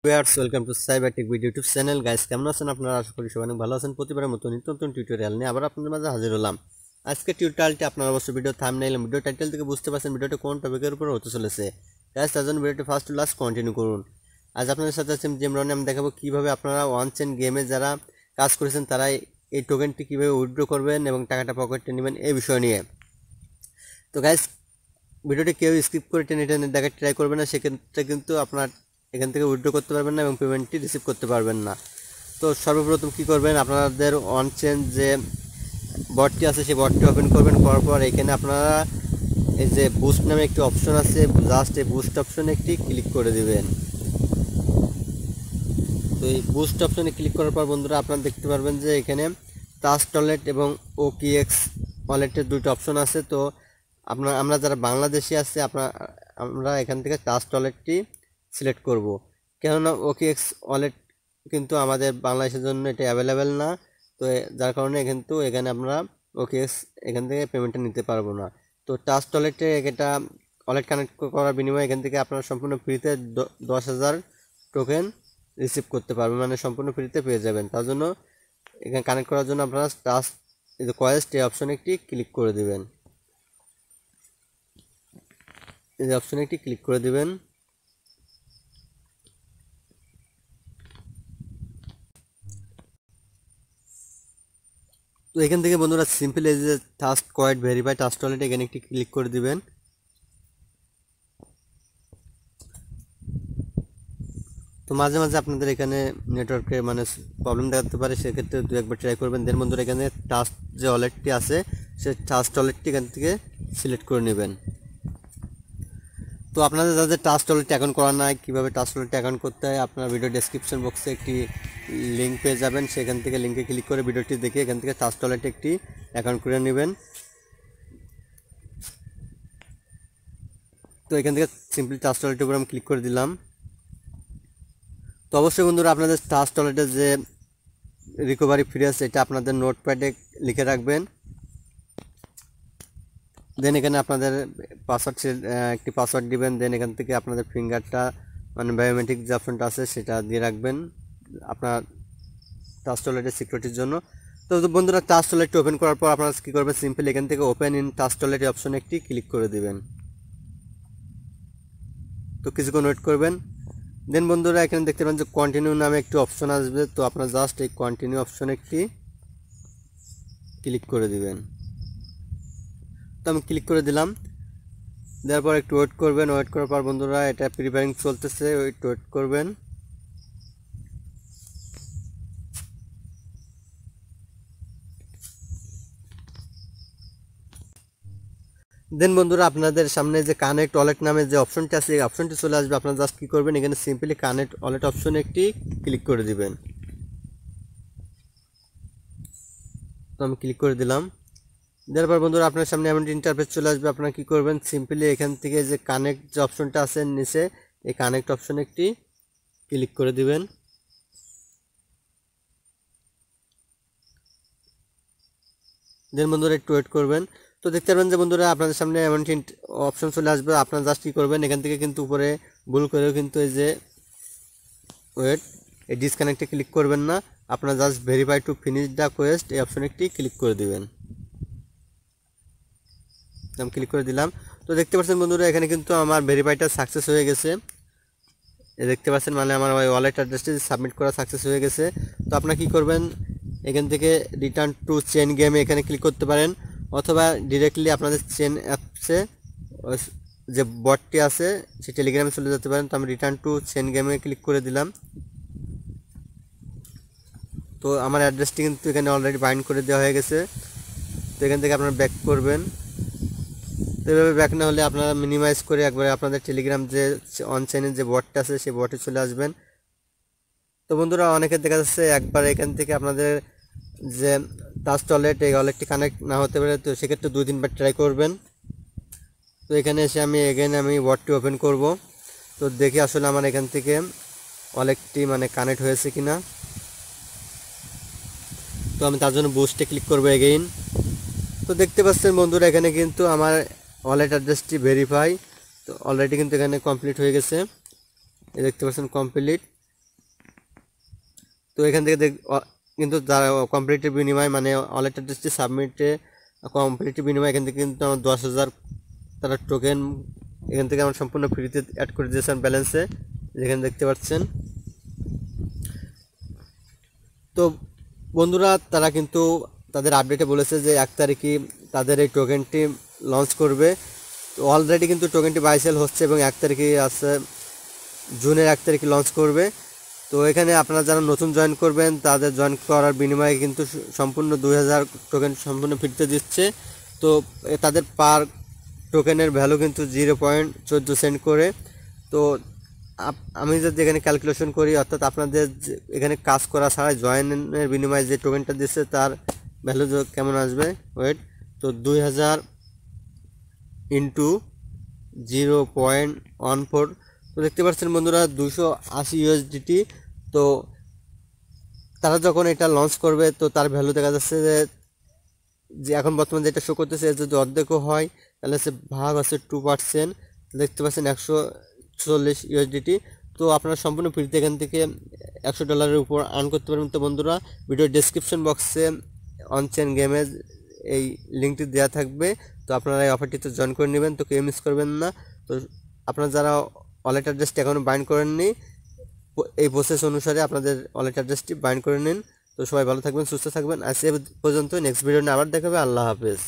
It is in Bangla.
Welcome to cyber take video YouTube channel. Guys, কেমন আছেন আপনারা? আশা করি সবাই অনেক ভালো আছেন। প্রতিবারের মতো নিত্য নতুন টিউটোরিয়াল নিয়ে আবার আপনাদের মাঝে হাজির হলাম। আজকে টিউটোরিয়ালটি আপনারা অবশ্যই ভিডিও থাম্বনেইল এবং ভিডিও টাইটেল থেকে বুঝতে পারছেন ভিডিওটা কোন টপিকের উপর হতে চলেছে। গাইস, তার জন্য ভিডিওটি ফার্স্ট টু লাস্ট কন্টিনিউ করুন। আজ আপনাদের সাথে আছে জেমরনে। আমি দেখাবো কীভাবে আপনারা ওয়ান চেন গেমে যারা কাজ করেছেন তারা এই টোকেনটি কীভাবে উইথড্র করবেন এবং টাকাটা পকেটে নেবেন এই বিষয় নিয়ে। তো গাইস, ভিডিওটি কেউ স্কিপ করে টেনে টেনে দেখার ট্রাই করবে না, সেক্ষেত্রে কিন্তু আপনার এখান থেকে উইথড্র করতে পারবেন না এবং পেমেন্টটি রিসিভ করতে পারবেন না। তো সর্বপ্রথম কী করবেন, আপনাদের অন চেন যে বটটি আছে সেই বটটি ওপেন করবেন। করার পর এখানে আপনারা এই যে বুস্ট নামে একটি অপশন আছে, জাস্ট এই বুস্ট অপশনে একটি ক্লিক করে দিবেন। তো এই বুস্ট অপশনে ক্লিক করার পর বন্ধুরা আপনারা দেখতে পারবেন যে এখানে ট্রাস্ট ওয়ালেট এবং OKX ওয়ালেটের দুটো অপশন আছে। তো আমরা যারা বাংলাদেশি আছে আমরা এখান থেকে ট্রাস্ট ওয়ালেটটি সিলেক্ট করব, কেননা OKX ওয়ালেট কিন্তু আমাদের বাংলাদেশের জন্য এটা অ্যাভেলেবেল না। তো যার কারণে কিন্তু এখানে আমরা OKX এখান থেকে পেমেন্টটা নিতে পারবো না। তো ট্রাস্ট ওয়ালেটে এটা ওয়ালেট কানেক্ট করার বিনিময়ে এখান থেকে আপনারা সম্পূর্ণ ফ্রিতে 10,000 টোকেন রিসিভ করতে পারবেন, মানে সম্পূর্ণ ফ্রিতে পেয়ে যাবেন। তার জন্য এখানে কানেক্ট করার জন্য আপনারা ট্রাস্ট কোয়েস্ট এই অপশনে একটি ক্লিক করে দেবেন। এই অপশনে একটি ক্লিক করে দেবেন। তো এখান থেকে বন্ধুরা সিম্পল এই যে trust coed verify trust wallet এখানে একটি ক্লিক করে দিবেন। তো মাঝে মাঝে আপনাদের এখানে নেটওয়ার্কের মানে প্রবলেম দেখাতে পারে, সেক্ষেত্রে দু একবার ট্রাই করবেন। দেন বন্ধুরা এখানে ট্রাস্ট যে ওয়ালেটটি আছে সে ট্রাস্ট ওয়ালেটটি এখান থেকে সিলেক্ট করে নেবেন। তো আপনাদের যাদের ট্রাস্ট ওয়ালেট অ্যাকাউন্ট করা নাই, কীভাবে ট্রাস্ট ওয়ালেট অ্যাকাউন্ট করতে হয়, আপনার ভিডিও ডেসক্রিপশন বক্সে একটি লিঙ্ক পেয়ে যাবেন। সেখান থেকে লিঙ্কে ক্লিক করে ভিডিওটি দেখে এখান থেকে ট্রাস্ট ওয়ালেটে একটি অ্যাকাউন্ট করে নেবেন। তো এখান থেকে সিম্পলি ট্রাস্ট ওয়ালেটের উপর আমি ক্লিক করে দিলাম। তো অবশ্যই বন্ধুরা আপনাদের ট্রাস্ট ওয়ালেটের যে রিকভারি ফ্রি আছে এটা আপনাদের নোটপ্যাডে লিখে রাখবেন। দেন এখানে আপনাদের পাসওয়ার্ড একটি পাসওয়ার্ড দিবেন। দেন এখান থেকে আপনাদের ফিঙ্গারটা মানে বায়োমেট্রিক যে অপশনটা আছে সেটা দিয়ে রাখবেন আপনার ট্রাস্ট ওয়ালেটের সিকিউরিটির জন্য। তো বন্ধুরা ট্রাস্ট ওয়ালেটটি ওপেন করার পর আপনারা কী করবেন, সিম্পল এখান থেকে ওপেন ইন ট্রাস্ট ওয়ালেট অপশনে একটি ক্লিক করে দিবেন। তো কিছুক্ষণ ওয়েট করবেন। দেন বন্ধুরা এখানে দেখতে পাবেন যে কন্টিনিউ নামে একটি অপশন আসবে। তো আপনারা জাস্ট এই কন্টিনিউ অপশনে একটি ক্লিক করে দিবেন। তো আমি ক্লিক করে দিলাম। দেওয়ার পর একটু ওয়েট করবেন। ওয়েট করার পর বন্ধুরা এটা প্রিপেয়ারিং চলতেছে, ওয়েট করবেন। দেন বন্ধুরা আপনাদের সামনে যে কানেক্ট ওয়ালেট নামে যে অপশনটি আছে এই অপশনটি চলে আসবে। আপনারা জাস্ট কী করবেন, এখানে সিম্পলি কানেক্ট ওয়ালেট অপশনে একটি ক্লিক করে দিবেন। তো আমি ক্লিক করে দিলাম। দেওয়ার পর বন্ধুরা আপনার সামনে এমন ইন্টারফেস চলে আসবে। আপনারা কী করবেন, সিম্পলি এখান থেকে যে কানেক্ট যে অপশনটা আছে নিচে এই কানেক্ট অপশনে একটি ক্লিক করে দিবেন। দেন বন্ধুরা একটু ওয়েট করবেন। তো দেখতে পারবেন যে বন্ধুরা আপনাদের সামনে এমন অপশন চলে আসবে। আপনারা জাস্ট কী করবেন, এখান থেকে কিন্তু উপরে ভুল করেও কিন্তু এই যে ওয়েট এই ডিসকানেক্টে ক্লিক করবেন না, আপনারা just verify to finish the Quest এই অপশনে একটি ক্লিক করে দিবেন। আমি ক্লিক করে দিলাম। তো দেখতে পাচ্ছেন বন্ধুরা এখানে কিন্তু আমার ভেরিফাইটা সাকসেস হয়ে গেছে। দেখতে পাচ্ছেন মানে আমার ওই ওয়ালেট অ্যাড্রেসটি সাবমিট করা সাকসেস হয়ে গেছে। তো আপনারা কী করবেন, এখান থেকে রিটার্ন টু চেন গেমে এখানে ক্লিক করতে পারেন, অথবা ডিরেক্টলি আপনাদের চেন অ্যাপসে যে বটটি আছে সে টেলিগ্রামে চলে যেতে পারেন। তো আমি রিটার্ন টু চেন গেমে ক্লিক করে দিলাম। তো আমার অ্যাড্রেসটি কিন্তু এখানে অলরেডি বাইন্ড করে দেওয়া হয়ে গেছে। তো এখান থেকে আপনারা ব্যাক করবেন। তো এভাবে ব্যাক না হলে আপনারা মিনিমাইজ করে একবারে আপনাদের টেলিগ্রাম যে অন চেনের যে বটটা আছে সেই বটে চলে আসবেন। তো বন্ধুরা অনেকে দেখা যাচ্ছে একবার এখান থেকে আপনাদের যে ট্রাস্ট ওয়ালেট এই ওয়ালেটটি কানেক্ট না হতে পারে, তো সেক্ষেত্রে 2-3বার ট্রাই করবেন। তো এখানে এসে আমি বটটি ওপেন করব। তো দেখি আসলে আমার এখান থেকে ওয়ালেটটি মানে কানেক্ট হয়েছে কিনা। তো আমি তার জন্য বুস্টে ক্লিক করবো এগেইন। তো দেখতে পাচ্ছেন বন্ধুরা এখানে কিন্তু আমার ওয়ালেট অ্যাড্রেসটি ভেরিফাই তো অলরেডি কিন্তু এখানে কমপ্লিট হয়ে গেছে। এই দেখতে পাচ্ছেন কমপ্লিট। তো এখান থেকে কিন্তু যারা কমপ্লিটের বিনিময় মানে ওয়ালেট অ্যাড্রেসটি সাবমিটে কমপ্লিটের বিনিময় এখান থেকে কিন্তু আমার 10,000 তারা টোকেন এখান থেকে আমার সম্পূর্ণ ফ্রিতে অ্যাড করে দিয়েছেন ব্যালেন্সে, যেখানে দেখতে পাচ্ছেন। তো বন্ধুরা তারা কিন্তু তাদের আপডেটে বলেছে যে 1 তারিখে তাদের এই টোকেনটি লঞ্চ করবে। তো অলরেডি কিন্তু টোকেনটি বাই সেল হচ্ছে এবং 1 তারিখে আছে, জুনের 1 তারিখে লঞ্চ করবে। তো এখানে আপনারা যারা নতুন জয়েন করবেন তাদের জয়েন করার বিনিময়ে কিন্তু সম্পূর্ণ 2000 টোকেন সম্পূর্ণ ফ্রিতে দিচ্ছে। তো তাদের পার টোকেনের ভ্যালু কিন্তু 0.14 সেন্ট করে। তো আমি যদি এখানে ক্যালকুলেশন করি, অর্থাৎ আপনাদের এখানে কাজ করা ছাড়াই জয়েনের বিনিময়ে যে টোকেনটা দিচ্ছে তার ভ্যালু কেমন আসবে, ওয়েট। তো 2000 ইন্টু 0.14, তো দেখতে পাচ্ছেন বন্ধুরা 280 USDT। তো তারা যখন এটা লঞ্চ করবে তো তার ভ্যালু দেখা যাচ্ছে যে এখন বর্তমানে যেটা শো করতেছে যদি অর্ধেকও হয় তাহলে সে ভাগ আছে 2%, দেখতে পাচ্ছেন 140 USDT। তো আপনারা সম্পূর্ণ ফ্রিতে এখান থেকে $100 উপর আর্ন করতে পারবেন। তো বন্ধুরা ভিডিও ডেসক্রিপশন বক্সে অনচেন গেমের এই লিঙ্কটি দেওয়া থাকবে, তো আপনারা এই অফারটিতে জয়েন করে নেবেন, তো কেউ মিস করবেন না। তো আপনারা যারা ওয়ালেট অ্যাড্রেসটি এখনও বাইন্ড করেননি, এই প্রসেস অনুসারে আপনাদের ওয়ালেট অ্যাড্রেসটি বাইন্ড করে নিন। তো সবাই ভালো থাকবেন, সুস্থ থাকবেন। আজ এ পর্যন্ত, নেক্সট ভিডিও নিয়ে আবার দেখাবে। আল্লাহ হাফেজ।